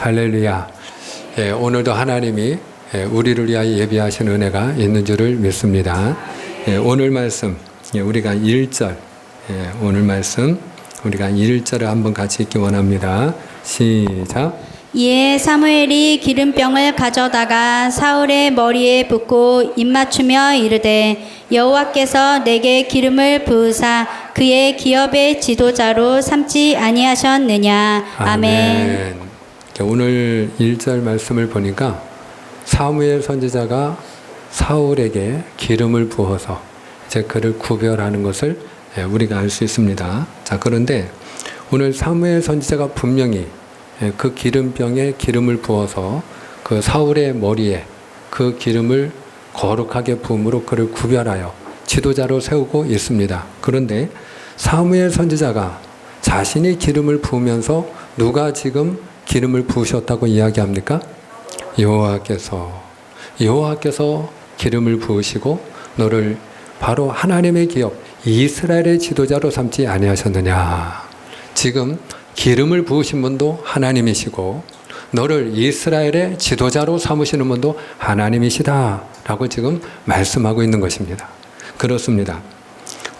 할렐루야. 오늘도 하나님이 우리를 위하여 예비하신 은혜가 있는 줄을 믿습니다. 오늘 말씀 우리가 1절 오늘 말씀 우리가 1절을 한번 같이 읽기 원합니다. 시작. 이에 사무엘이 기름병을 가져다가 사울의 머리에 붓고 입맞추며 이르되 여호와께서 내게 기름을 부으사 그의 기업의 지도자로 삼지 아니하셨느냐. 아멘. 오늘 1절 말씀을 보니까 사무엘 선지자가 사울에게 기름을 부어서 이제 그를 구별하는 것을 우리가 알 수 있습니다. 자, 그런데 오늘 사무엘 선지자가 분명히 그 기름병에 기름을 부어서 그 사울의 머리에 그 기름을 거룩하게 부음으로 그를 구별하여 지도자로 세우고 있습니다. 그런데 사무엘 선지자가 자신이 기름을 부으면서 누가 지금 기름을 부으셨다고 이야기합니까? 여호와께서 기름을 부으시고 너를 바로 하나님의 기업 이스라엘의 지도자로 삼지 아니하셨느냐. 지금 기름을 부으신 분도 하나님이시고 너를 이스라엘의 지도자로 삼으시는 분도 하나님이시다 라고 지금 말씀하고 있는 것입니다. 그렇습니다.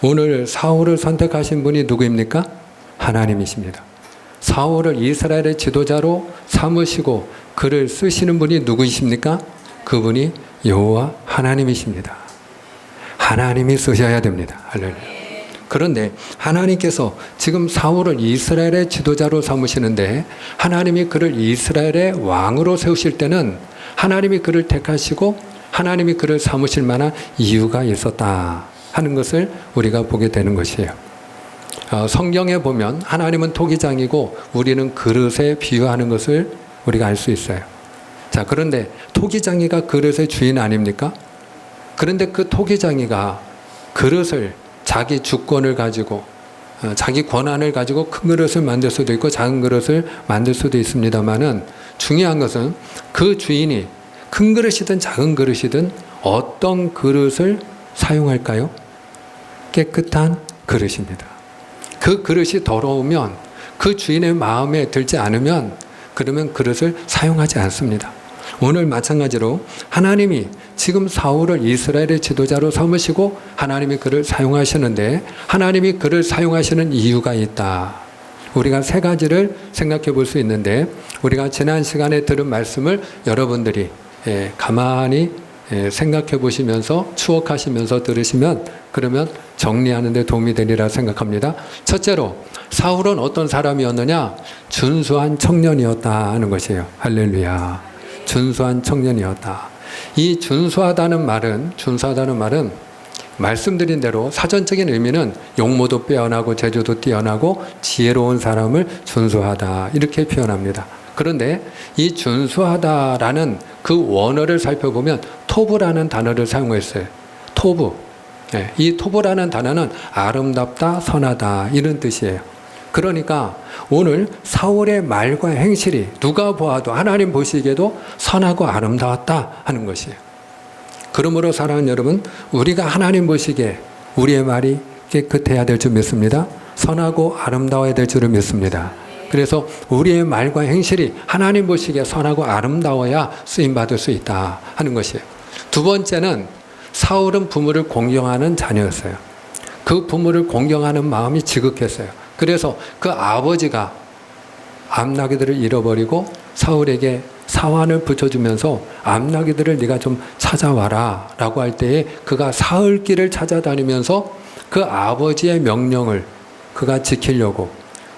오늘 사울을 선택하신 분이 누구입니까? 하나님이십니다. 사울을 이스라엘의 지도자로 삼으시고 그를 쓰시는 분이 누구이십니까? 그분이 여호와 하나님이십니다. 하나님이 쓰셔야 됩니다. 할렐루야. 그런데 하나님께서 지금 사울을 이스라엘의 지도자로 삼으시는데 하나님이 그를 이스라엘의 왕으로 세우실 때는 하나님이 그를 택하시고 하나님이 그를 삼으실 만한 이유가 있었다 하는 것을 우리가 보게 되는 것이에요. 성경에 보면 하나님은 토기장이고 우리는 그릇에 비유하는 것을 우리가 알 수 있어요. 자, 그런데 토기장이가 그릇의 주인 아닙니까? 그런데 그 토기장이가 그릇을 자기 주권을 가지고 자기 권한을 가지고 큰 그릇을 만들 수도 있고 작은 그릇을 만들 수도 있습니다만은 중요한 것은 그 주인이 큰 그릇이든 작은 그릇이든 어떤 그릇을 사용할까요? 깨끗한 그릇입니다. 그 그릇이 더러우면 그 주인의 마음에 들지 않으면 그러면 그릇을 사용하지 않습니다. 오늘 마찬가지로 하나님이 지금 사울을 이스라엘의 지도자로 삼으시고 하나님이 그를 사용하시는데 하나님이 그를 사용하시는 이유가 있다. 우리가 세 가지를 생각해 볼 수 있는데 우리가 지난 시간에 들은 말씀을 여러분들이 가만히 생각해 보시면서 추억하시면서 들으시면 그러면 정리하는 데 도움이 되리라 생각합니다. 첫째로 사울은 어떤 사람이었느냐? 준수한 청년이었다 하는 것이에요. 할렐루야. 준수한 청년이었다. 이 준수하다는 말은 말씀드린 대로 사전적인 의미는 용모도 빼어나고 재주도 뛰어나고 지혜로운 사람을 준수하다 이렇게 표현합니다. 그런데 이 준수하다라는 그 원어를 살펴보면 토브라는 단어를 사용했어요. 토브. 이 토브라는 단어는 아름답다, 선하다 이런 뜻이에요. 그러니까 오늘 사울의 말과 행실이 누가 보아도 하나님 보시기에도 선하고 아름다웠다 하는 것이에요. 그러므로 사랑하는 여러분, 우리가 하나님 보시기에 우리의 말이 깨끗해야 될 줄 믿습니다. 선하고 아름다워야 될 줄을 믿습니다. 그래서 우리의 말과 행실이 하나님 보시기에 선하고 아름다워야 쓰임받을 수 있다 하는 것이에요. 두 번째는 사울은 부모를 공경하는 자녀였어요. 그 부모를 공경하는 마음이 지극했어요. 그래서 그 아버지가 암나귀들을 잃어버리고 사울에게 사환을 붙여주면서 암나귀들을 네가 좀 찾아와라 라고 할 때에 그가 사흘길을 찾아다니면서 그 아버지의 명령을 그가 지키려고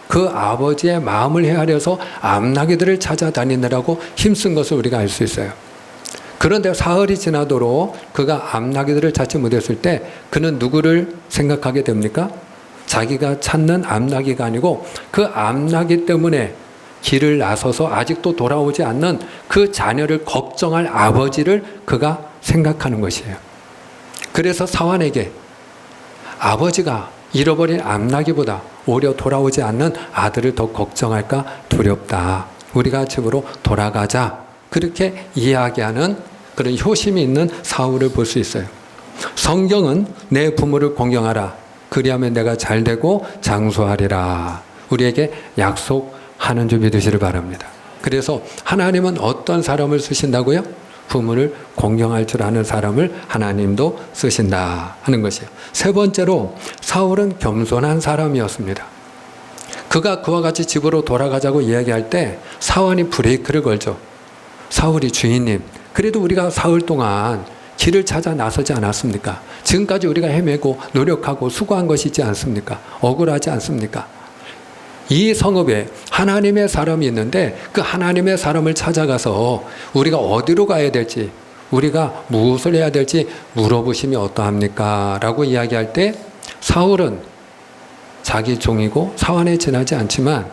그 아버지의 마음을 헤아려서 암나귀들을 찾아다니느라고 힘쓴 것을 우리가 알 수 있어요. 그런데 사흘이 지나도록 그가 암나귀들을 찾지 못했을 때 그는 누구를 생각하게 됩니까? 자기가 찾는 암나귀가 아니고 그 암나귀 때문에 길을 나서서 아직도 돌아오지 않는 그 자녀를 걱정할 아버지를 그가 생각하는 것이에요. 그래서 사환에게 아버지가 잃어버린 암나귀보다 오히려 돌아오지 않는 아들을 더 걱정할까 두렵다. 우리가 집으로 돌아가자. 그렇게 이야기하는 그런 효심이 있는 사울을 볼 수 있어요. 성경은 내 부모를 공경하라. 그리하면 내가 잘되고 장수하리라. 우리에게 약속하는 줄 믿으시길 바랍니다. 그래서 하나님은 어떤 사람을 쓰신다고요? 부모를 공경할 줄 아는 사람을 하나님도 쓰신다 하는 것이에요. 세 번째로 사울은 겸손한 사람이었습니다. 그가 그와 같이 집으로 돌아가자고 이야기할 때 사울이 브레이크를 걸죠. 사울이 주인님, 그래도 우리가 사흘 동안 길을 찾아 나서지 않았습니까? 지금까지 우리가 헤매고 노력하고 수고한 것이 있지 않습니까? 억울하지 않습니까? 이 성읍에 하나님의 사람이 있는데 그 하나님의 사람을 찾아가서 우리가 어디로 가야 될지, 우리가 무엇을 해야 될지 물어보심이 어떠합니까? 라고 이야기할 때 사울은 자기 종이고 사환에 지나지 않지만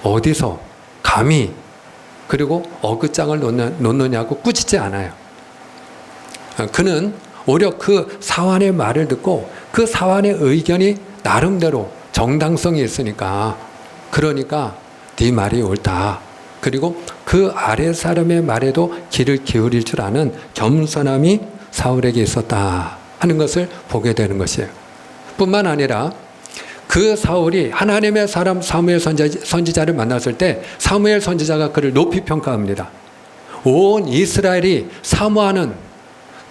어디서 감히 그리고 어긋장을 놓느냐고 꾸짖지 않아요. 그는 오히려 그 사환의 말을 듣고 그 사환의 의견이 나름대로 정당성이 있으니까, 그러니까 네 말이 옳다. 그리고 그 아래 사람의 말에도 귀를 기울일 줄 아는 겸손함이 사울에게 있었다 하는 것을 보게 되는 것이에요. 뿐만 아니라 그 사울이 하나님의 사람 사무엘 선지자를 만났을 때 사무엘 선지자가 그를 높이 평가합니다. 온 이스라엘이 사모하는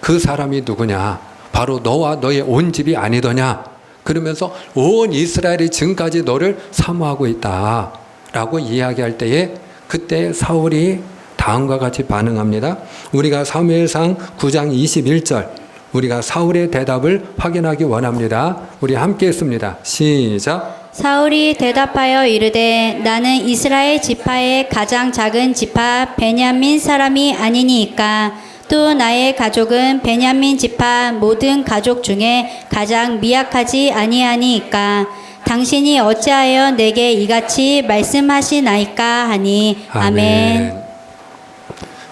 그 사람이 누구냐? 바로 너와 너의 온 집이 아니더냐? 그러면서 온 이스라엘이 지금까지 너를 사모하고 있다 라고 이야기할 때에 그때 사울이 다음과 같이 반응합니다. 우리가 사무엘상 9장 21절, 우리가 사울의 대답을 확인하기 원합니다. 우리 함께 했습니다. 시작. 사울이 대답하여 이르되 나는 이스라엘 지파의 가장 작은 지파 베냐민 사람이 아니니이까 또 나의 가족은 베냐민 지파 모든 가족 중에 가장 미약하지 아니하니이까 당신이 어찌하여 내게 이같이 말씀하시나이까 하니 아멘.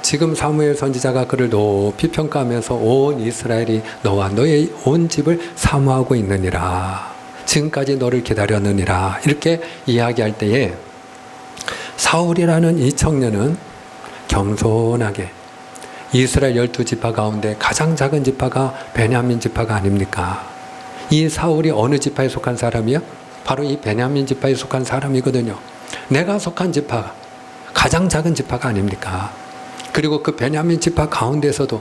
지금 사무엘 선지자가 그를 높이 평가하면서 온 이스라엘이 너와 너의 온 집을 사모하고 있느니라, 지금까지 너를 기다렸느니라 이렇게 이야기할 때에 사울이라는 이 청년은 겸손하게 이스라엘 12지파 가운데 가장 작은 지파가 베냐민 지파가 아닙니까? 이 사울이 어느 지파에 속한 사람이요? 바로 이 베냐민 지파에 속한 사람이거든요. 내가 속한 지파가 가장 작은 지파가 아닙니까? 그리고 그 베냐민 지파 가운데서도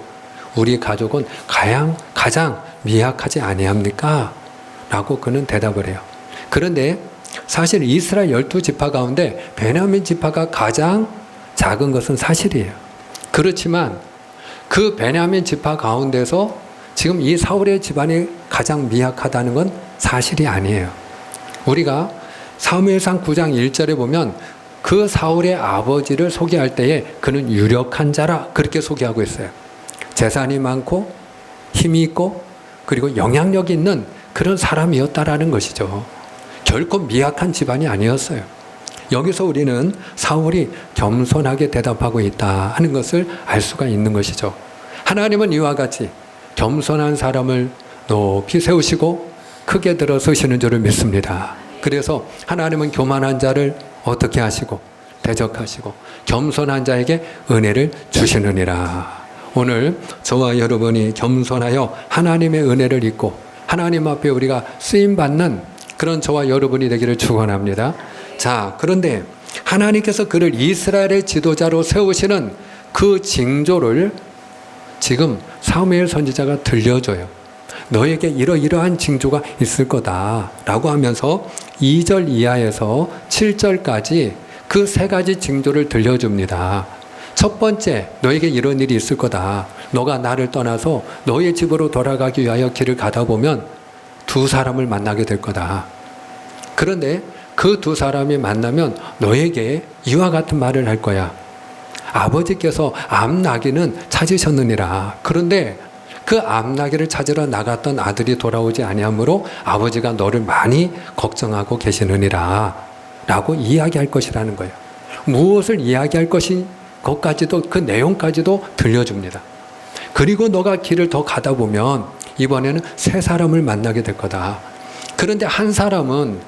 우리 가족은 가장 미약하지 아니합니까? 라고 그는 대답을 해요. 그런데 사실 이스라엘 12지파 가운데 베냐민 지파가 가장 작은 것은 사실이에요. 그렇지만 그 베냐민 지파 가운데서 지금 이 사울의 집안이 가장 미약하다는 건 사실이 아니에요. 우리가 사무엘상 9장 1절에 보면 그 사울의 아버지를 소개할 때에 그는 유력한 자라 그렇게 소개하고 있어요. 재산이 많고 힘이 있고 그리고 영향력이 있는 그런 사람이었다라는 것이죠. 결코 미약한 집안이 아니었어요. 여기서 우리는 사울이 겸손하게 대답하고 있다 하는 것을 알 수가 있는 것이죠. 하나님은 이와 같이 겸손한 사람을 높이 세우시고 크게 들어서시는 줄을 믿습니다. 그래서 하나님은 교만한 자를 어떻게 하시고 대적하시고 겸손한 자에게 은혜를 주시느니라. 오늘 저와 여러분이 겸손하여 하나님의 은혜를 입고 하나님 앞에 우리가 쓰임받는 그런 저와 여러분이 되기를 축원합니다. 자, 그런데 하나님께서 그를 이스라엘의 지도자로 세우시는 그 징조를 지금 사무엘 선지자가 들려줘요. 너에게 이러이러한 징조가 있을 거다라고 하면서 2절 이하에서 7절까지 그 세 가지 징조를 들려줍니다. 첫 번째, 너에게 이런 일이 있을 거다. 너가 나를 떠나서 너의 집으로 돌아가기 위하여 길을 가다 보면 두 사람을 만나게 될 거다. 그런데 그 두 사람이 만나면 너에게 이와 같은 말을 할 거야. 아버지께서 암나귀는 찾으셨느니라. 그런데 그 암나귀를 찾으러 나갔던 아들이 돌아오지 아니하므로 아버지가 너를 많이 걱정하고 계시느니라 라고 이야기할 것이라는 거예요. 무엇을 이야기할 것까지도 그 내용까지도 들려줍니다. 그리고 너가 길을 더 가다 보면 이번에는 세 사람을 만나게 될 거다. 그런데 한 사람은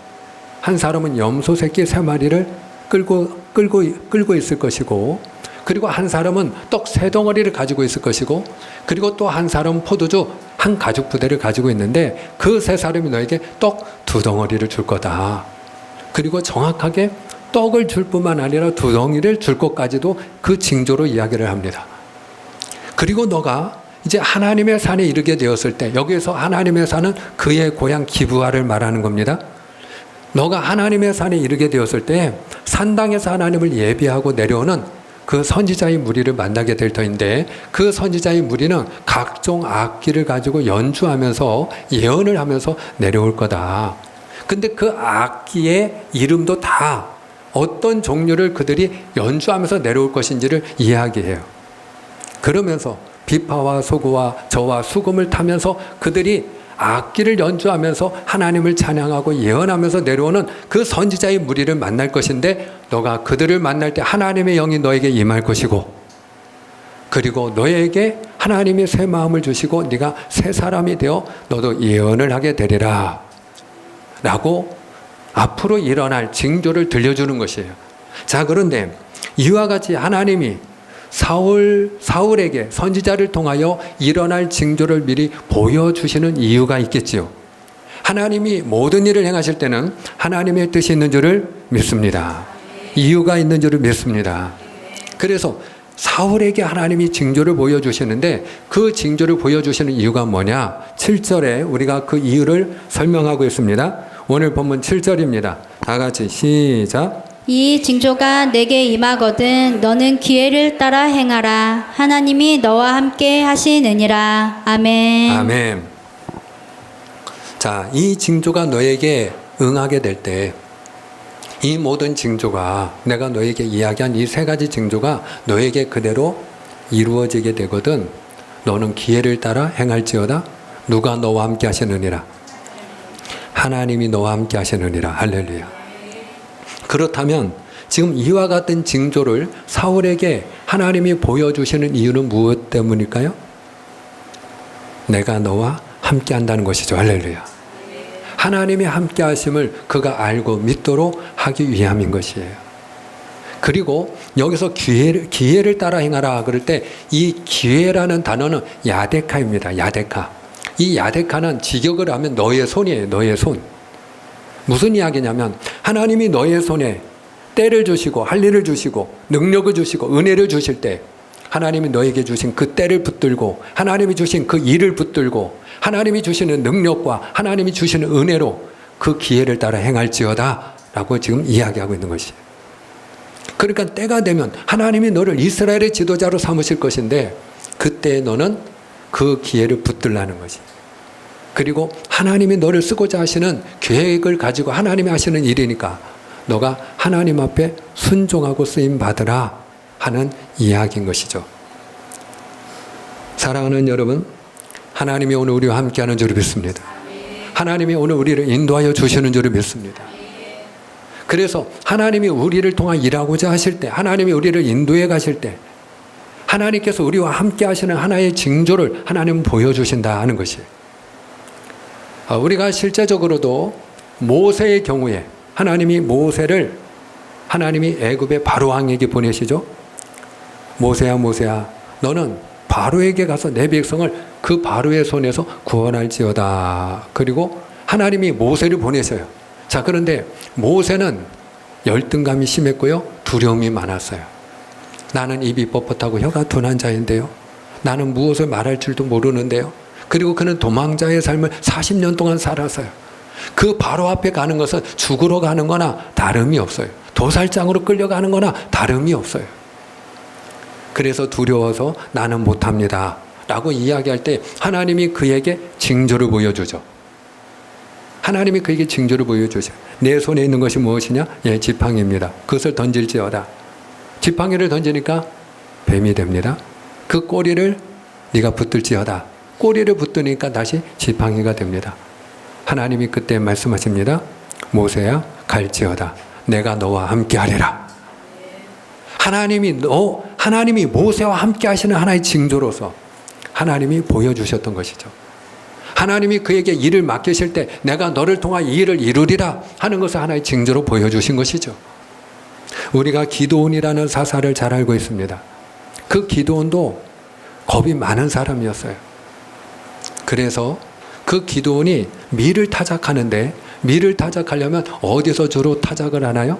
염소 새끼 세 마리를 끌고 있을 것이고, 그리고 한 사람은 떡 세 덩어리를 가지고 있을 것이고, 그리고 또 한 사람은 포도주 한 가죽 부대를 가지고 있는데 그 세 사람이 너에게 떡 두 덩어리를 줄 거다. 그리고 정확하게 떡을 줄 뿐만 아니라 2덩이를 줄 것까지도 그 징조로 이야기를 합니다. 그리고 너가 이제 하나님의 산에 이르게 되었을 때, 여기에서 하나님의 산은 그의 고향 기브아를 말하는 겁니다. 너가 하나님의 산에 이르게 되었을 때 산당에서 하나님을 예배하고 내려오는 그 선지자의 무리를 만나게 될 터인데, 그 선지자의 무리는 각종 악기를 가지고 연주하면서 예언을 하면서 내려올 거다. 근데 그 악기의 이름도 다 어떤 종류를 그들이 연주하면서 내려올 것인지를 이야기해요. 그러면서 비파와 소고와 저와 수금을 타면서 그들이 악기를 연주하면서 하나님을 찬양하고 예언하면서 내려오는 그 선지자의 무리를 만날 것인데, 너가 그들을 만날 때 하나님의 영이 너에게 임할 것이고, 그리고 너에게 하나님이 새 마음을 주시고 네가 새 사람이 되어 너도 예언을 하게 되리라 라고 앞으로 일어날 징조를 들려주는 것이에요. 자, 그런데 이와 같이 하나님이 사울에게 선지자를 통하여 일어날 징조를 미리 보여주시는 이유가 있겠지요. 하나님이 모든 일을 행하실 때는 하나님의 뜻이 있는 줄을 믿습니다. 이유가 있는 줄을 믿습니다. 그래서 사울에게 하나님이 징조를 보여주시는데, 그 징조를 보여주시는 이유가 뭐냐? 7절에 우리가 그 이유를 설명하고 있습니다. 오늘 본문 7절입니다. 다 같이 시작. 이 징조가 내게 임하거든 너는 기회를 따라 행하라. 하나님이 너와 함께 하시느니라. 아멘. 아멘. 자, 이 징조가 너에게 응하게 될 때, 이 모든 징조가, 내가 너에게 이야기한 이 3가지 징조가 너에게 그대로 이루어지게 되거든 너는 기회를 따라 행할지어다. 누가 너와 함께 하시느니라? 하나님이 너와 함께 하시느니라. 할렐루야. 그렇다면 지금 이와 같은 징조를 사울에게 하나님이 보여주시는 이유는 무엇 때문일까요? 내가 너와 함께 한다는 것이죠. 할렐루야. 하나님이 함께 하심을 그가 알고 믿도록 하기 위함인 것이에요. 그리고 여기서 기회를 따라 행하라 그럴 때, 이 기회라는 단어는 야데카입니다. 야데카. 이 야데카는 직역을 하면 너의 손이에요. 너의 손. 무슨 이야기냐면, 하나님이 너의 손에 때를 주시고 할 일을 주시고 능력을 주시고 은혜를 주실 때, 하나님이 너에게 주신 그 때를 붙들고 하나님이 주신 그 일을 붙들고 하나님이 주시는 능력과 하나님이 주시는 은혜로 그 기회를 따라 행할지어다 라고 지금 이야기하고 있는 것이에요. 그러니까 때가 되면 하나님이 너를 이스라엘의 지도자로 삼으실 것인데, 그때 너는 그 기회를 붙들라는 것이에요. 그리고 하나님이 너를 쓰고자 하시는 계획을 가지고 하나님이 하시는 일이니까 너가 하나님 앞에 순종하고 쓰임 받으라 하는 이야기인 것이죠. 사랑하는 여러분, 하나님이 오늘 우리와 함께하는 줄을 믿습니다. 하나님이 오늘 우리를 인도하여 주시는 줄을 믿습니다. 그래서 하나님이 우리를 통해 일하고자 하실 때, 하나님이 우리를 인도해 가실 때, 하나님께서 우리와 함께 하시는 하나의 징조를 하나님은 보여주신다 하는 것이에요. 우리가 실제적으로도 모세의 경우에 하나님이 모세를 하나님이 애굽의 바로왕에게 보내시죠. 모세야 모세야, 너는 바로에게 가서 내 백성을 그 바로의 손에서 구원할지어다. 그리고 하나님이 모세를 보내셔요. 자, 그런데 모세는 열등감이 심했고요, 두려움이 많았어요. 나는 입이 뻣뻣하고 혀가 둔한 자인데요, 나는 무엇을 말할 줄도 모르는데요. 그리고 그는 도망자의 삶을 40년 동안 살았어요. 그 바로 앞에 가는 것은 죽으러 가는 거나 다름이 없어요. 도살장으로 끌려가는 거나 다름이 없어요. 그래서 두려워서 나는 못합니다 라고 이야기할 때 하나님이 그에게 징조를 보여주죠. 하나님이 그에게 징조를 보여주죠. 내 손에 있는 것이 무엇이냐? 예, 지팡이입니다. 그것을 던질지어다. 지팡이를 던지니까 뱀이 됩니다. 그 꼬리를 네가 붙들지어다. 꼬리를 붙드니까 다시 지팡이가 됩니다. 하나님이 그때 말씀하십니다. 모세야, 갈지어다. 내가 너와 함께 하리라. 하나님이 모세와 함께 하시는 하나의 징조로서 하나님이 보여주셨던 것이죠. 하나님이 그에게 일을 맡기실 때 내가 너를 통하 이 일을 이루리라 하는 것을 하나의 징조로 보여주신 것이죠. 우리가 기드온이라는 사사를 잘 알고 있습니다. 그 기드온도 겁이 많은 사람이었어요. 그래서 그 기드온이 밀을 타작하는데, 밀을 타작하려면 어디서 주로 타작을 하나요?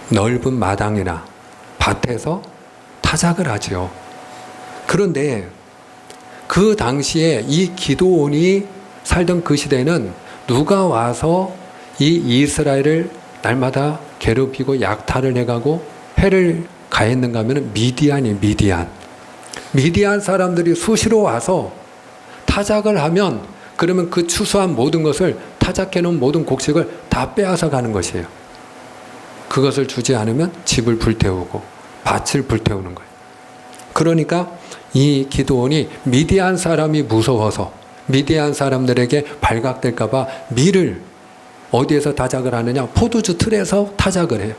넓은 마당이나 밭에서 타작을 하죠. 그런데 그 당시에 이 기드온이 살던 그 시대에는 누가 와서 이 이스라엘을 날마다 괴롭히고 약탈을 해가고 해를 가했는가 하면 미디안 사람들이 수시로 와서 타작을 하면 그러면 그 추수한 모든 것을 타작해 놓은 모든 곡식을 다 빼앗아 가는 것이에요. 그것을 주지 않으면 집을 불태우고 밭을 불태우는 거예요. 그러니까 이 기드온이 미디안 사람이 무서워서 미디안 사람들에게 발각될까 봐 밀을 어디에서 타작을 하느냐? 포도주 틀에서 타작을 해요.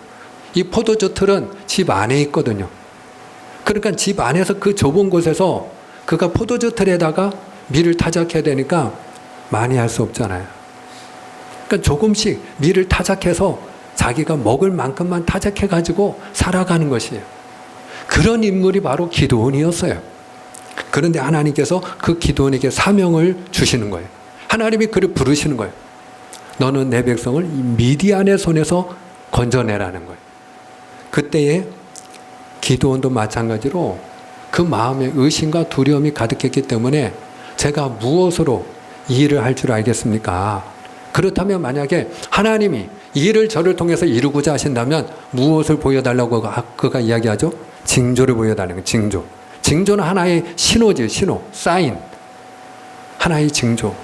이 포도주 틀은 집 안에 있거든요. 그러니까 집 안에서 그 좁은 곳에서 그가 포도주 틀에다가 밀을 타작해야 되니까 많이 할 수 없잖아요. 그러니까 조금씩 밀을 타작해서 자기가 먹을 만큼만 타작해가지고 살아가는 것이에요. 그런 인물이 바로 기드온이었어요. 그런데 하나님께서 그 기드온에게 사명을 주시는 거예요. 하나님이 그를 부르시는 거예요. 너는 내 백성을 미디안의 손에서 건져내라는 거예요. 그때에 기드온도 마찬가지로 그 마음에 의심과 두려움이 가득했기 때문에 제가 무엇으로 이 일을 할 줄 알겠습니까? 그렇다면 만약에 하나님이 이 일을 저를 통해서 이루고자 하신다면 무엇을 보여달라고 그가 이야기하죠? 징조를 보여달라는 거예요. 징조. 징조는 하나의 신호지, 신호, 사인. 하나의 징조.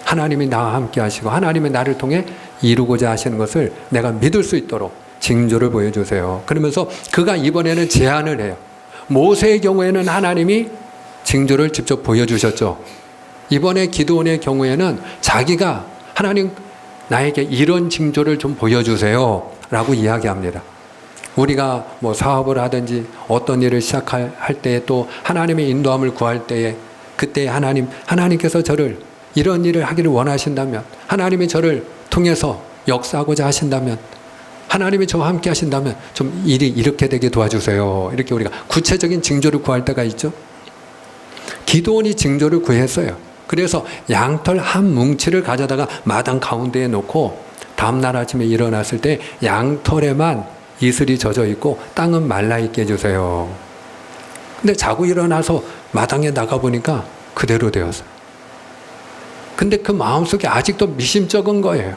하나님이 나와 함께 하시고 하나님이 나를 통해 이루고자 하시는 것을 내가 믿을 수 있도록 징조를 보여주세요. 그러면서 그가 이번에는 제안을 해요. 모세의 경우에는 하나님이 징조를 직접 보여주셨죠. 이번에 기드온의 경우에는 자기가 하나님 나에게 이런 징조를 좀 보여주세요 라고 이야기합니다. 우리가 뭐 사업을 하든지 어떤 일을 시작할 때에 또 하나님의 인도함을 구할 때에 그때 하나님께서 저를 이런 일을 하기를 원하신다면 하나님이 저를 통해서 역사하고자 하신다면 하나님이 저와 함께 하신다면 좀 일이 이렇게 되게 도와주세요. 이렇게 우리가 구체적인 징조를 구할 때가 있죠. 기드온이 징조를 구했어요. 그래서 양털 한 뭉치를 가져다가 마당 가운데에 놓고 다음날 아침에 일어났을 때 양털에만 이슬이 젖어 있고 땅은 말라 있게 해주세요. 근데 자고 일어나서 마당에 나가보니까 그대로 되었어요. 근데 그 마음속에 아직도 미심쩍은 거예요.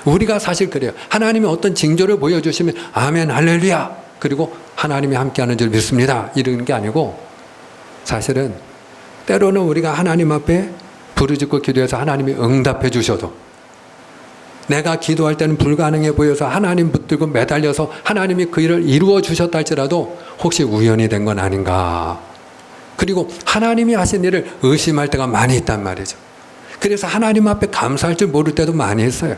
우리가 사실 그래요. 하나님이 어떤 징조를 보여주시면 아멘 할렐루야 그리고 하나님이 함께하는 줄 믿습니다 이런 게 아니고 사실은 때로는 우리가 하나님 앞에 부르짖고 기도해서 하나님이 응답해 주셔도 내가 기도할 때는 불가능해 보여서 하나님 붙들고 매달려서 하나님이 그 일을 이루어 주셨다 할지라도 혹시 우연이 된 건 아닌가. 그리고 하나님이 하신 일을 의심할 때가 많이 있단 말이죠. 그래서 하나님 앞에 감사할 줄 모를 때도 많이 했어요.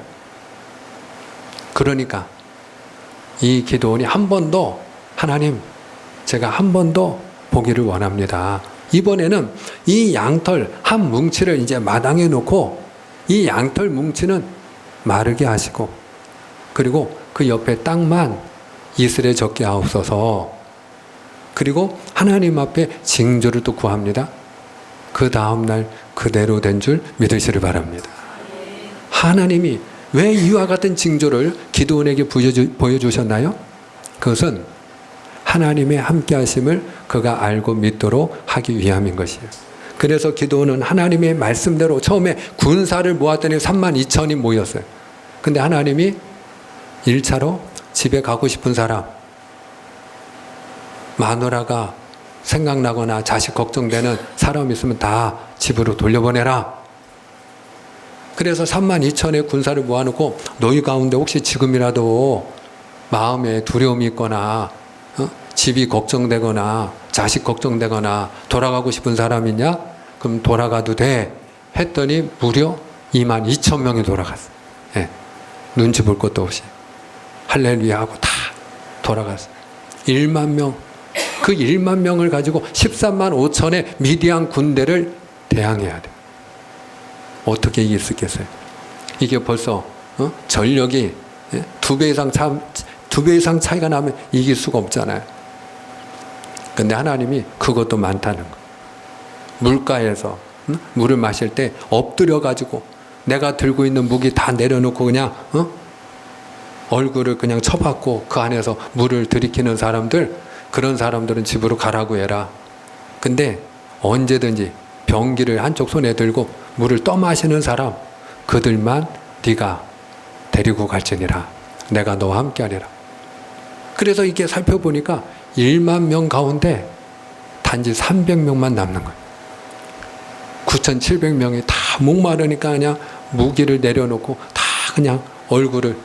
그러니까 이 기드온이 한 번 더 하나님 제가 한 번 더 보기를 원합니다. 이번에는 이 양털 한 뭉치를 이제 마당에 놓고 이 양털 뭉치는 마르게 하시고 그리고 그 옆에 땅만 이슬에 젖게 하옵소서. 그리고 하나님 앞에 징조를 또 구합니다. 그 다음날 그대로 된 줄 믿으시를 바랍니다. 하나님이 왜 이와 같은 징조를 기드온에게 보여주셨나요? 그것은 하나님의 함께하심을 그가 알고 믿도록 하기 위함인 것이에요. 그래서 기드온은 하나님의 말씀대로 처음에 군사를 모았더니 32,000이 모였어요. 근데 하나님이 1차로 집에 가고 싶은 사람, 마누라가 생각나거나 자식 걱정되는 사람 있으면 다 집으로 돌려보내라. 그래서 32,000의 군사를 모아놓고 너희 가운데 혹시 지금이라도 마음에 두려움이 있거나 집이 걱정되거나 자식 걱정되거나 돌아가고 싶은 사람 있냐? 그럼 돌아가도 돼. 했더니 무려 22,000명이 돌아갔어요. 예. 눈치 볼 것도 없이 할렐루야 하고 다 돌아갔어요. 1만 명. 그 1만 명을 가지고 13만 5천의 미디안 군대를 대항해야 돼요. 어떻게 이길 수 있겠어요? 이게 벌써 전력이 2배 이상 차이가 나면 이길 수가 없잖아요. 근데 하나님이 그것도 많다는 거. 물가에서 물을 마실 때 엎드려 가지고 내가 들고 있는 무기 다 내려놓고 그냥 얼굴을 그냥 쳐박고 그 안에서 물을 들이키는 사람들, 그런 사람들은 집으로 가라고 해라. 근데 언제든지 병기를 한쪽 손에 들고 물을 떠마시는 사람, 그들만 네가 데리고 갈지니라. 내가 너와 함께하리라. 그래서 이게 살펴보니까 1만 명 가운데 단지 300명만 남는 거예요. 9,700명이 다 목마르니까 그냥 무기를 내려놓고 다 그냥 얼굴을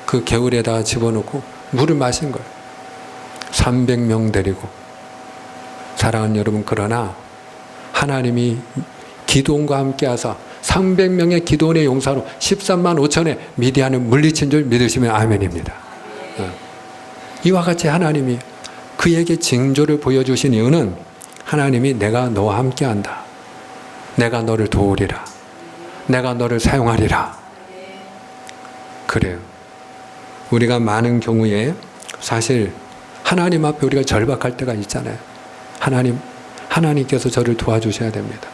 그 개울에다가 집어넣고 물을 마신 거예요. 300명 데리고. 사랑하는 여러분, 그러나 하나님이 기도원과 함께 하사 300명의 기도원의 용사로 13만 5천의 미디안을 물리친 줄 믿으시면 아멘입니다. 이와 같이 하나님이 그에게 징조를 보여주신 이유는 하나님이 내가 너와 함께 한다. 내가 너를 도우리라. 내가 너를 사용하리라. 그래요. 우리가 많은 경우에 사실 하나님 앞에 우리가 절박할 때가 있잖아요. 하나님께서 저를 도와주셔야 됩니다.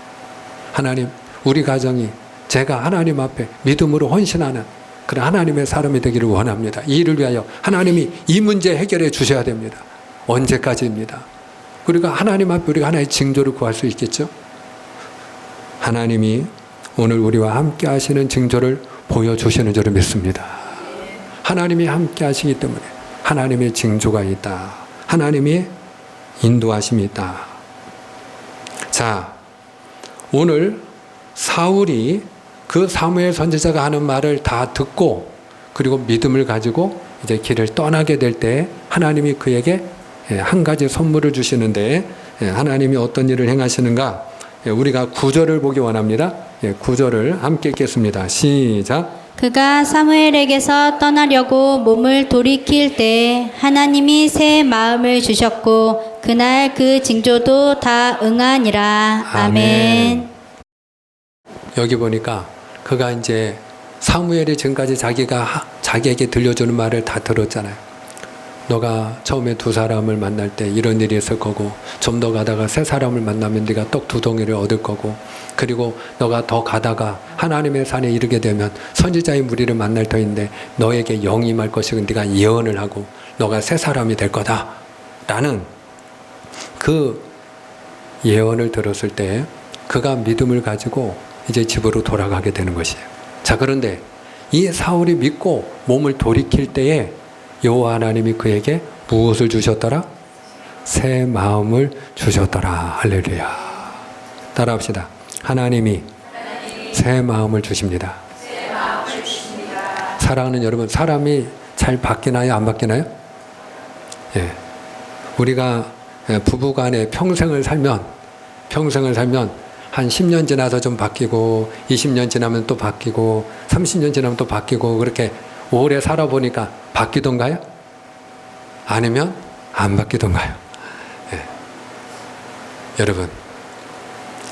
하나님, 우리 가정이 제가 하나님 앞에 믿음으로 헌신하는 그런 하나님의 사람이 되기를 원합니다. 이 일을 위하여 하나님이 이 문제 해결해 주셔야 됩니다. 언제까지입니다. 우리가 하나님 앞에 우리가 하나의 징조를 구할 수 있겠죠? 하나님이 오늘 우리와 함께 하시는 징조를 보여주시는 줄을 믿습니다. 하나님이 함께 하시기 때문에 하나님의 징조가 있다. 하나님이 인도하심이 있다. 자, 오늘 사울이 그 사무엘 선지자가 하는 말을 다 듣고 그리고 믿음을 가지고 이제 길을 떠나게 될 때 하나님이 그에게 한 가지 선물을 주시는데 하나님이 어떤 일을 행하시는가? 우리가 9절을 보기 원합니다. 9절을 함께 읽겠습니다. 시작. 그가 사무엘에게서 떠나려고 몸을 돌이킬 때 하나님이 새 마음을 주셨고 그날 그 징조도 다 응하니라. 아멘. 여기 보니까 그가 이제 사무엘이 지금까지 자기에게 들려주는 말을 다 들었잖아요. 너가 처음에 두 사람을 만날 때 이런 일이 있을 거고, 좀 더 가다가 세 사람을 만나면 네가 떡 2덩이를 얻을 거고, 그리고 너가 더 가다가 하나님의 산에 이르게 되면 선지자의 무리를 만날 터인데 너에게 영이 임할 것이고 네가 예언을 하고 너가 새 사람이 될 거다 라는 그 예언을 들었을 때 그가 믿음을 가지고 이제 집으로 돌아가게 되는 것이에요. 자, 그런데 이 사울이 믿고 몸을 돌이킬 때에 여호와 하나님이 그에게 무엇을 주셨더라? 새 마음을 주셨더라. 할렐루야. 따라합시다. 하나님이 새 마음을 주십니다. 사랑하는 여러분, 사람이 잘 바뀌나요? 안 바뀌나요? 예. 우리가 부부간에 평생을 살면 한 10년 지나서 좀 바뀌고 20년 지나면 또 바뀌고 30년 지나면 또 바뀌고 그렇게 오래 살아보니까 바뀌던가요? 아니면 안 바뀌던가요? 예. 여러분,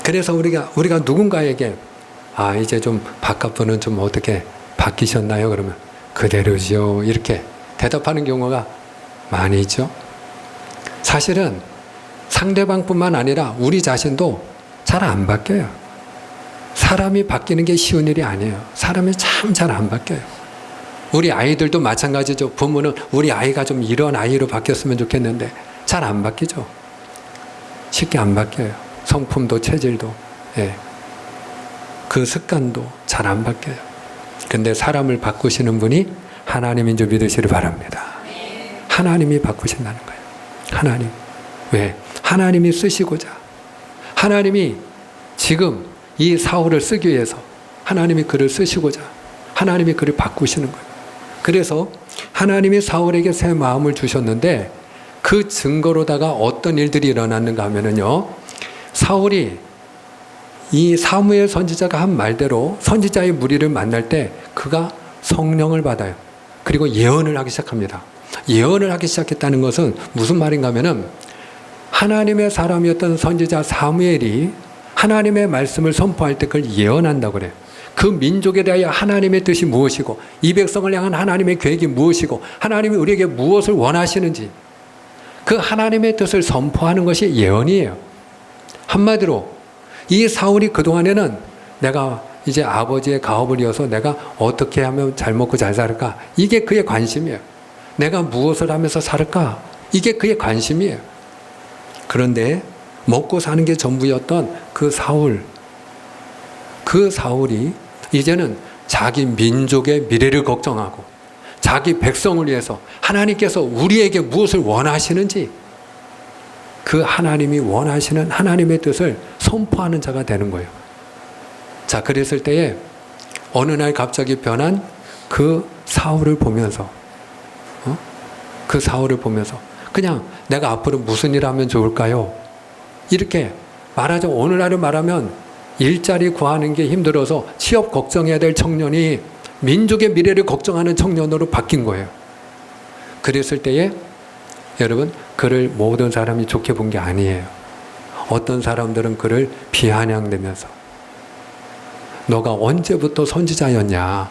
그래서 우리가 누군가에게 이제 좀 바깥분은 좀 어떻게 바뀌셨나요? 그러면 그대로지요 이렇게 대답하는 경우가 많이 있죠. 사실은 상대방뿐만 아니라 우리 자신도 잘 안 바뀌어요. 사람이 바뀌는 게 쉬운 일이 아니에요. 사람이 참 잘 안 바뀌어요. 우리 아이들도 마찬가지죠. 부모는 우리 아이가 좀 이런 아이로 바뀌었으면 좋겠는데 잘 안 바뀌죠. 쉽게 안 바뀌어요. 성품도 체질도 그 습관도 잘 안 바뀌어요. 근데 사람을 바꾸시는 분이 하나님인 줄 믿으시길 바랍니다. 하나님이 바꾸신다는 거예요. 하나님. 왜? 하나님이 쓰시고자, 하나님이 지금 이 사울을 쓰기 위해서 하나님이 그를 쓰시고자 하나님이 그를 바꾸시는 거예요. 그래서 하나님이 사울에게 새 마음을 주셨는데 그 증거로다가 어떤 일들이 일어났는가 하면은요, 사울이 이 사무엘 선지자가 한 말대로 선지자의 무리를 만날 때 그가 성령을 받아요. 그리고 예언을 하기 시작합니다. 예언을 하기 시작했다는 것은 무슨 말인가 하면은 하나님의 사람이었던 선지자 사무엘이 하나님의 말씀을 선포할 때 그걸 예언한다고 그래요. 그 민족에 대하여 하나님의 뜻이 무엇이고 이 백성을 향한 하나님의 계획이 무엇이고 하나님이 우리에게 무엇을 원하시는지 그 하나님의 뜻을 선포하는 것이 예언이에요. 한마디로 이 사울이 그동안에는 내가 이제 아버지의 가업을 이어서 내가 어떻게 하면 잘 먹고 잘 살까? 이게 그의 관심이에요. 내가 무엇을 하면서 살까? 이게 그의 관심이에요. 그런데 먹고 사는 게 전부였던 그 사울이 이제는 자기 민족의 미래를 걱정하고 자기 백성을 위해서 하나님께서 우리에게 무엇을 원하시는지 그 하나님이 원하시는 하나님의 뜻을 선포하는 자가 되는 거예요. 자, 그랬을 때에 어느 날 갑자기 변한 그 사울을 보면서 그냥 내가 앞으로 무슨 일 하면 좋을까요? 이렇게 말하자면 오늘날을 말하면 일자리 구하는 게 힘들어서 취업 걱정해야 될 청년이 민족의 미래를 걱정하는 청년으로 바뀐 거예요. 그랬을 때에 여러분, 그를 모든 사람이 좋게 본 게 아니에요. 어떤 사람들은 그를 비아냥대면서 너가 언제부터 선지자였냐?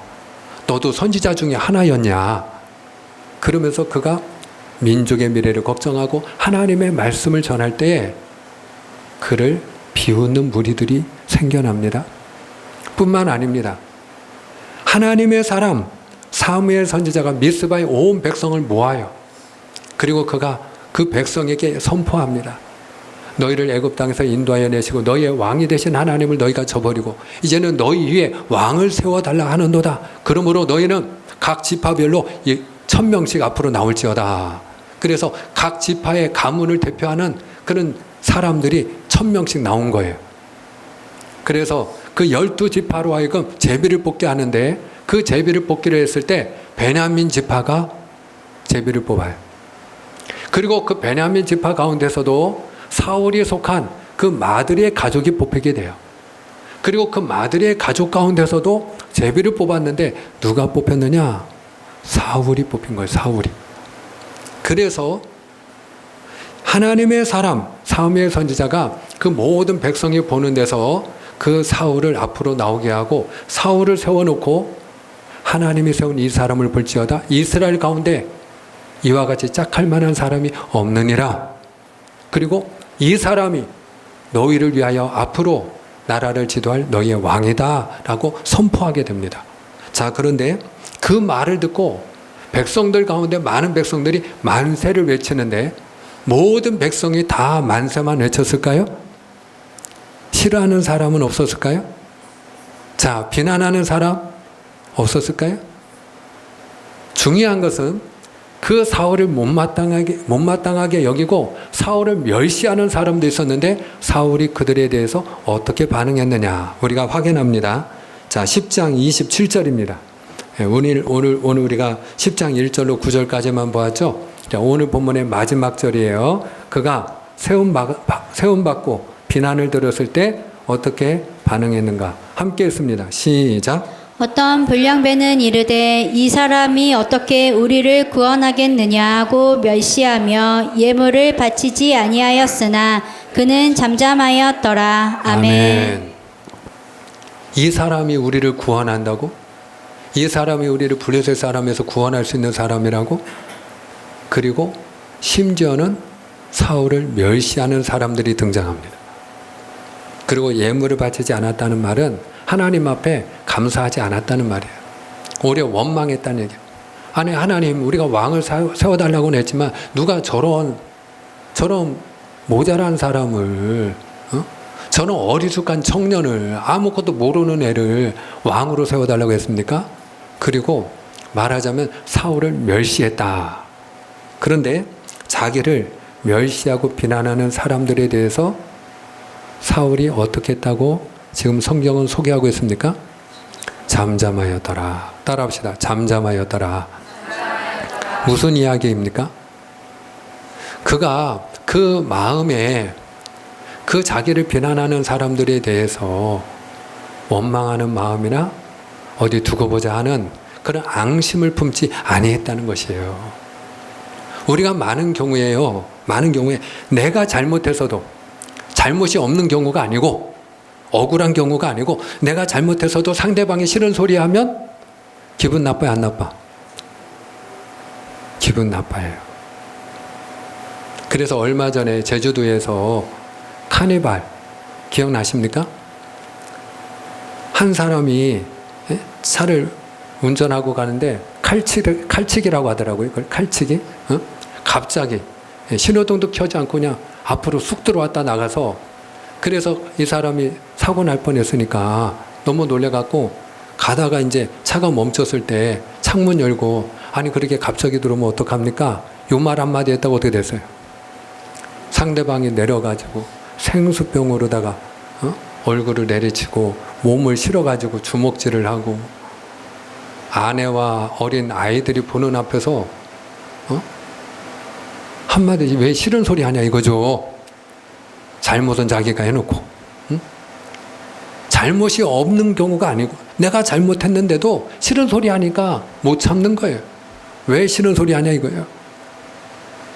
너도 선지자 중에 하나였냐? 그러면서 그가 민족의 미래를 걱정하고 하나님의 말씀을 전할 때에 그를 비웃는 무리들이 생겨납니다. 뿐만 아닙니다. 하나님의 사람 사무엘 선지자가 미스바의 온 백성을 모아요. 그리고 그가 그 백성에게 선포합니다. 너희를 애굽 땅에서 인도하여 내시고 너희의 왕이 되신 하나님을 너희가 저버리고 이제는 너희 위에 왕을 세워달라 하는도다. 그러므로 너희는 각 지파별로 1000명씩 앞으로 나올지어다. 그래서 각 지파의 가문을 대표하는 그런 사람들이 1000명씩 나온 거예요. 그래서 그 12지파로 하여금 제비를 뽑게 하는데 그 제비를 뽑기를 했을 때 베냐민 지파가 제비를 뽑아요. 그리고 그 베냐민 지파 가운데서도 사울이 속한 그 마드리의 가족이 뽑히게 돼요. 그리고 그 마드리의 가족 가운데서도 제비를 뽑았는데 누가 뽑혔느냐? 사울이 뽑힌 거예요. 사울이. 그래서 하나님의 사람 사무엘 선지자가 그 모든 백성이 보는 데서 그 사울을 앞으로 나오게 하고 사울을 세워놓고 하나님이 세운 이 사람을 볼지어다 이스라엘 가운데 이와 같이 짝할 만한 사람이 없느니라. 그리고 이 사람이 너희를 위하여 앞으로 나라를 지도할 너희의 왕이다 라고 선포하게 됩니다. 자, 그런데 그 말을 듣고 백성들 가운데 많은 백성들이 만세를 외치는데 모든 백성이 다 만세만 외쳤을까요? 싫어하는 사람은 없었을까요? 자, 비난하는 사람 없었을까요? 중요한 것은 그 사울을 못마땅하게 여기고 사울을 멸시하는 사람도 있었는데 사울이 그들에 대해서 어떻게 반응했느냐 우리가 확인합니다. 자, 10장 27절입니다. 오늘 우리가 10장 1절로 9절까지만 보았죠. 자, 오늘 본문의 마지막 절이에요. 그가 세움받고 비난을 들었을 때 어떻게 반응했는가 함께 했습니다. 시작. 어떤 불량배는 이르되 이 사람이 어떻게 우리를 구원하겠느냐고 멸시하며 예물을 바치지 아니하였으나 그는 잠잠하였더라. 아멘. 이 사람이 우리를 구원한다고? 이 사람이 우리를 블레셋 사람에서 구원할 수 있는 사람이라고? 그리고 심지어는 사울을 멸시하는 사람들이 등장합니다. 그리고 예물을 바치지 않았다는 말은 하나님 앞에 감사하지 않았다는 말이에요. 오히려 원망했다는 얘기예요. 아니, 하나님 우리가 왕을 세워달라고는 했지만 누가 저런 모자란 사람을 저런 어리숙한 청년을 아무것도 모르는 애를 왕으로 세워달라고 했습니까? 그리고 말하자면 사울을 멸시했다. 그런데 자기를 멸시하고 비난하는 사람들에 대해서 사울이 어떻게 했다고 지금 성경은 소개하고 있습니까? 잠잠하였더라. 따라합시다. 잠잠하였더라. 무슨 이야기입니까? 그가 그 마음에 그 자기를 비난하는 사람들에 대해서 원망하는 마음이나 어디 두고 보자 하는 그런 앙심을 품지 아니했다는 것이에요. 우리가 많은 경우에 내가 잘못해서도 잘못이 없는 경우가 아니고 억울한 경우가 아니고 내가 잘못해서도 상대방이 싫은 소리 하면 기분 나빠요, 안 나빠? 기분 나빠요. 그래서 얼마 전에 제주도에서 카니발 기억나십니까? 한 사람이 차를 운전하고 가는데 칼치기라고 하더라고요. 그걸 칼치기. 갑자기 신호등도 켜지 않고 그냥 앞으로 쑥 들어왔다 나가서, 그래서 이 사람이 사고 날 뻔했으니까 너무 놀래갖고 가다가 이제 차가 멈췄을 때 창문 열고, 아니 그렇게 갑자기 들어오면 어떡합니까? 요 말 한마디 했다고 어떻게 됐어요? 상대방이 내려가지고 생수병으로다가 얼굴을 내리치고 몸을 실어가지고 주먹질을 하고, 아내와 어린 아이들이 보는 앞에서 한마디 왜 싫은 소리 하냐 이거죠. 잘못은 자기가 해놓고, 잘못이 없는 경우가 아니고 내가 잘못했는데도 싫은 소리 하니까 못 참는 거예요. 왜 싫은 소리 하냐 이거예요.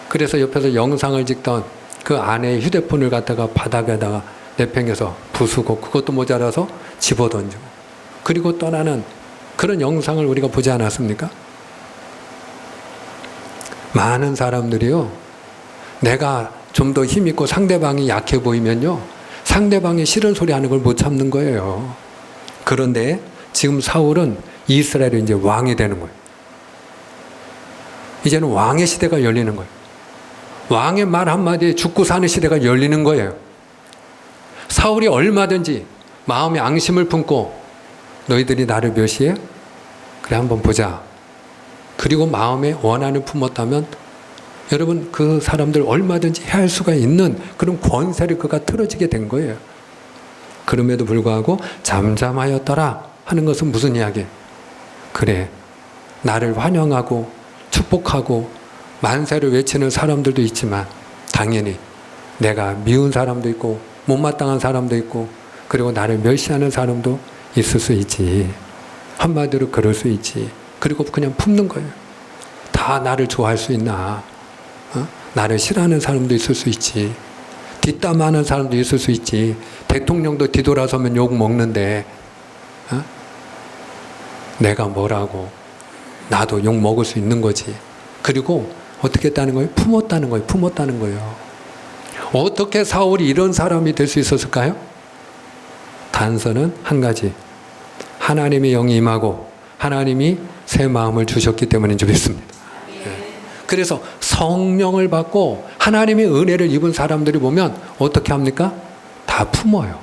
그래서 옆에서 영상을 찍던 그 아내의 휴대폰을 갖다가 바닥에다가 내팽겨서 부수고, 그것도 모자라서 집어던지고, 그리고 떠나는 그런 영상을 우리가 보지 않았습니까? 많은 사람들이요, 내가 좀 더 힘있고 상대방이 약해 보이면요, 상대방이 싫은 소리 하는 걸 못 참는 거예요. 그런데 지금 사울은 이스라엘의 이제 왕이 되는 거예요. 이제는 왕의 시대가 열리는 거예요. 왕의 말 한마디에 죽고 사는 시대가 열리는 거예요. 사울이 얼마든지 마음에 앙심을 품고, 너희들이 나를 멸시해? 그래 한번 보자. 그리고 마음에 원한을 품었다면 여러분, 그 사람들 얼마든지 해할 수가 있는 그런 권세를 그가 틀어지게 된 거예요. 그럼에도 불구하고 잠잠하였더라 하는 것은 무슨 이야기? 그래, 나를 환영하고 축복하고 만세를 외치는 사람들도 있지만 당연히 내가 미운 사람도 있고 못마땅한 사람도 있고, 그리고 나를 멸시하는 사람도 있을 수 있지. 한마디로 그럴 수 있지. 그리고 그냥 품는 거예요. 다 나를 좋아할 수 있나? 나를 싫어하는 사람도 있을 수 있지. 뒷담화하는 사람도 있을 수 있지. 대통령도 뒤돌아서면 욕 먹는데 내가 뭐라고? 나도 욕 먹을 수 있는 거지. 그리고 어떻게 했다는 거예요? 품었다는 거예요. 품었다는 거예요. 어떻게 사울이 이런 사람이 될 수 있었을까요? 단서는 한 가지. 하나님의 영이 임하고 하나님이 새 마음을 주셨기 때문인 줄 믿습니다. 그래서 성령을 받고 하나님의 은혜를 입은 사람들이 보면 어떻게 합니까? 다 품어요.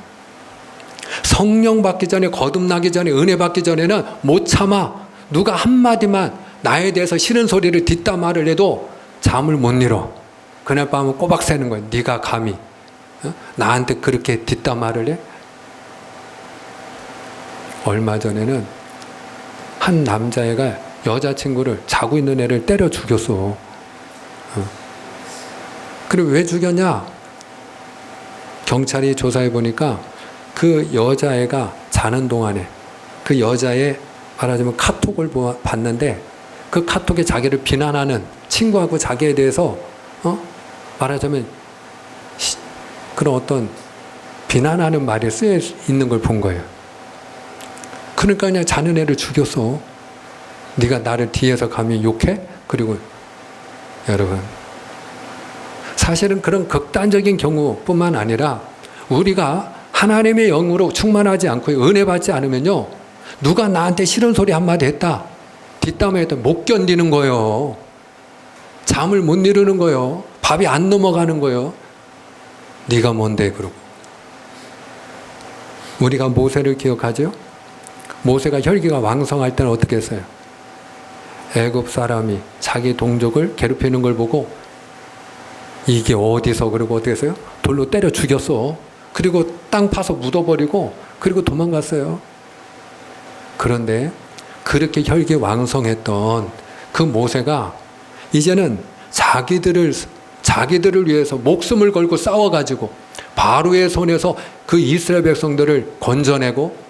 성령 받기 전에, 거듭나기 전에, 은혜 받기 전에는 못 참아. 누가 한마디만 나에 대해서 싫은 소리를 뒷담화를 해도 잠을 못 이뤄. 그날 밤은 꼬박 새는 거예요. 네가 감히 나한테 그렇게 뒷담화를 해? 얼마 전에는 한 남자애가 여자친구를, 자고 있는 애를 때려 죽였어. 그리고 왜 죽였냐? 경찰이 조사해 보니까 그 여자애가 자는 동안에 그 여자의 말하자면 카톡을 봤는데, 그 카톡에 자기를 비난하는, 친구하고 자기에 대해서 말하자면 그런 어떤 비난하는 말이 쓰여 있는 걸 본 거예요. 그러니까 그냥 자는 애를 죽였어. 네가 나를 뒤에서 감히 욕해? 그리고 여러분, 사실은 그런 극단적인 경우뿐만 아니라 우리가 하나님의 영으로 충만하지 않고 은혜 받지 않으면요, 누가 나한테 싫은 소리 한마디 했다, 뒷담화했다, 못 견디는 거예요. 잠을 못 이루는 거예요. 밥이 안 넘어가는 거예요. 네가 뭔데 그러고. 우리가 모세를 기억하죠? 모세가 혈기가 왕성할 때는 어떻게 했어요? 애굽 사람이 자기 동족을 괴롭히는 걸 보고 이게 어디서, 그리고 어떻게 했어요? 돌로 때려 죽였어. 그리고 땅 파서 묻어버리고 그리고 도망갔어요. 그런데 그렇게 혈기 왕성했던 그 모세가 이제는 자기들을 위해서 목숨을 걸고 싸워가지고 바로의 손에서 그 이스라엘 백성들을 건져내고,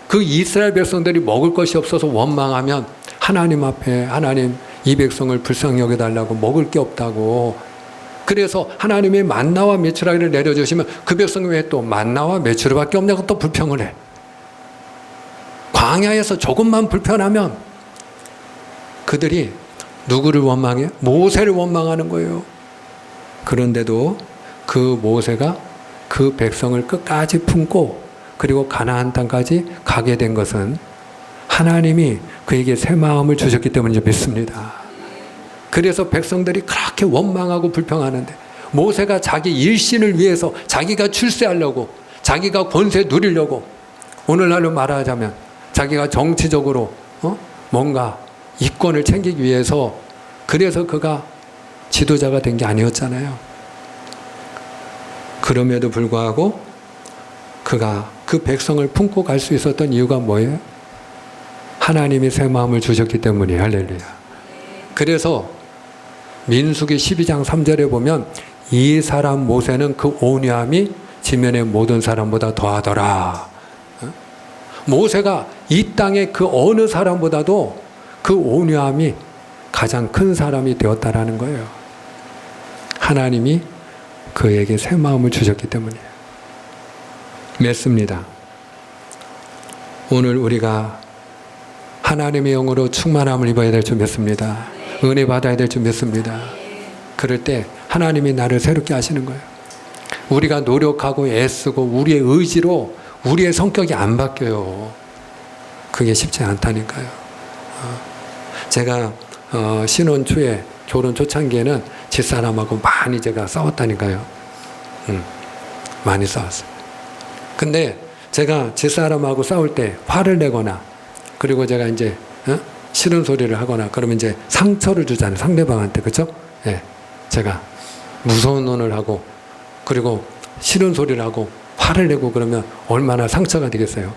그 이스라엘 백성들이 먹을 것이 없어서 원망하면 하나님 앞에, 하나님 이 백성을 불쌍히 여겨달라고, 먹을 게 없다고. 그래서 하나님의 만나와 메추라기를 내려주시면 그 백성이 왜 또 만나와 메추라밖에 없냐고 또 불평을 해. 광야에서 조금만 불편하면 그들이 누구를 원망해? 모세를 원망하는 거예요. 그런데도 그 모세가 그 백성을 끝까지 품고 그리고 가나안 땅까지 가게 된 것은 하나님이 그에게 새 마음을 주셨기 때문인 줄 믿습니다. 그래서 백성들이 그렇게 원망하고 불평하는데 모세가 자기 일신을 위해서 자기가 출세하려고 자기가 권세 누리려고 오늘날로 말하자면 자기가 정치적으로 뭔가 이권을 챙기기 위해서 그래서 그가 지도자가 된 게 아니었잖아요. 그럼에도 불구하고 그가 그 백성을 품고 갈 수 있었던 이유가 뭐예요? 하나님이 새 마음을 주셨기 때문이에요. 할렐루야. 그래서 민수기 12장 3절에 보면 이 사람 모세는 그 온유함이 지면의 모든 사람보다 더하더라. 모세가 이 땅의 그 어느 사람보다도 그 온유함이 가장 큰 사람이 되었다라는 거예요. 하나님이 그에게 새 마음을 주셨기 때문이에요. 맺습니다. 오늘 우리가 하나님의 영으로 충만함을 입어야 될 줄 믿습니다. 은혜 받아야 될 줄 믿습니다. 그럴 때 하나님이 나를 새롭게 하시는 거예요. 우리가 노력하고 애쓰고 우리의 의지로 우리의 성격이 안 바뀌어요. 그게 쉽지 않다니까요. 제가 신혼 초에 결혼 초창기에는 집사람하고 많이 제가 싸웠다니까요. 많이 싸웠어요. 근데 제가 집사람하고 싸울 때 화를 내거나 그리고 제가 이제 싫은 소리를 하거나 그러면 이제 상처를 주잖아요. 상대방한테. 그렇죠? 예. 제가 무서운 논을 하고 그리고 싫은 소리를 하고 화를 내고 그러면 얼마나 상처가 되겠어요.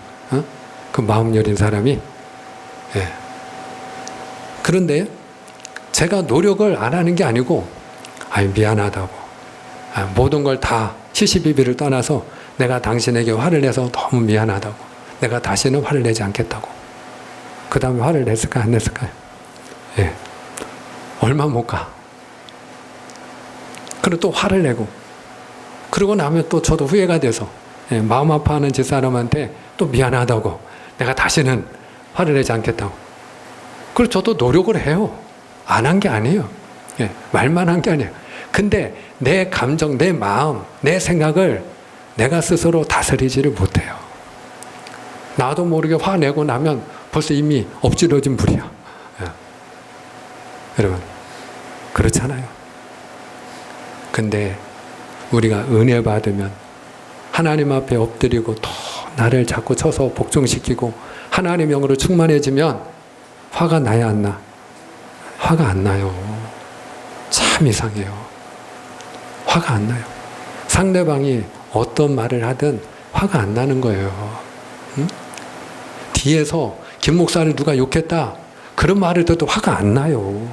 그 마음 여린 사람이. 예. 그런데 제가 노력을 안 하는 게 아니고 미안하다고 모든 걸 다 시시비비를 떠나서 내가 당신에게 화를 내서 너무 미안하다고 내가 다시는 화를 내지 않겠다고 그 다음에 화를 냈을까요? 안 냈을까요? 예. 얼마 못 가. 그리고 또 화를 내고 그러고 나면 또 저도 후회가 돼서 마음 아파하는 집사람한테 또 미안하다고 내가 다시는 화를 내지 않겠다고. 그리고 저도 노력을 해요. 안 한 게 아니에요. 예, 말만 한 게 아니에요. 근데 내 감정, 내 마음, 내 생각을 내가 스스로 다스리지를 못해요. 나도 모르게 화내고 나면 벌써 이미 엎질러진 불이야. 예. 여러분 그렇잖아요. 근데 우리가 은혜 받으면 하나님 앞에 엎드리고 또 나를 자꾸 쳐서 복종시키고 하나님 영으로 충만해지면 화가 나야 안 나? 화가 안 나요. 참 이상해요. 화가 안 나요. 상대방이 어떤 말을 하든 화가 안 나는 거예요. 응? 뒤에서 김 목사를 누가 욕했다 그런 말을 들어도 화가 안 나요.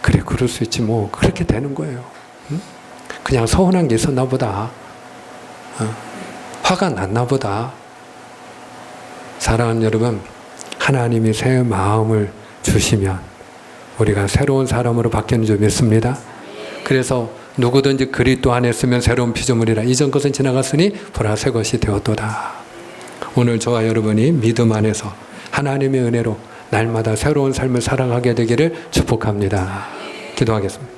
그래 그럴 수 있지 뭐 그렇게 되는 거예요. 응? 그냥 서운한 게 있었나 보다. 화가 났나 보다. 사랑하는 여러분, 하나님이 새 마음을 주시면 우리가 새로운 사람으로 바뀌는 줄 믿습니다. 그래서 누구든지 그리스도 안에 있으면 새로운 피조물이라 이전 것은 지나갔으니 보라 새 것이 되었도다. 오늘 저와 여러분이 믿음 안에서 하나님의 은혜로 날마다 새로운 삶을 살아가게 되기를 축복합니다. 기도하겠습니다.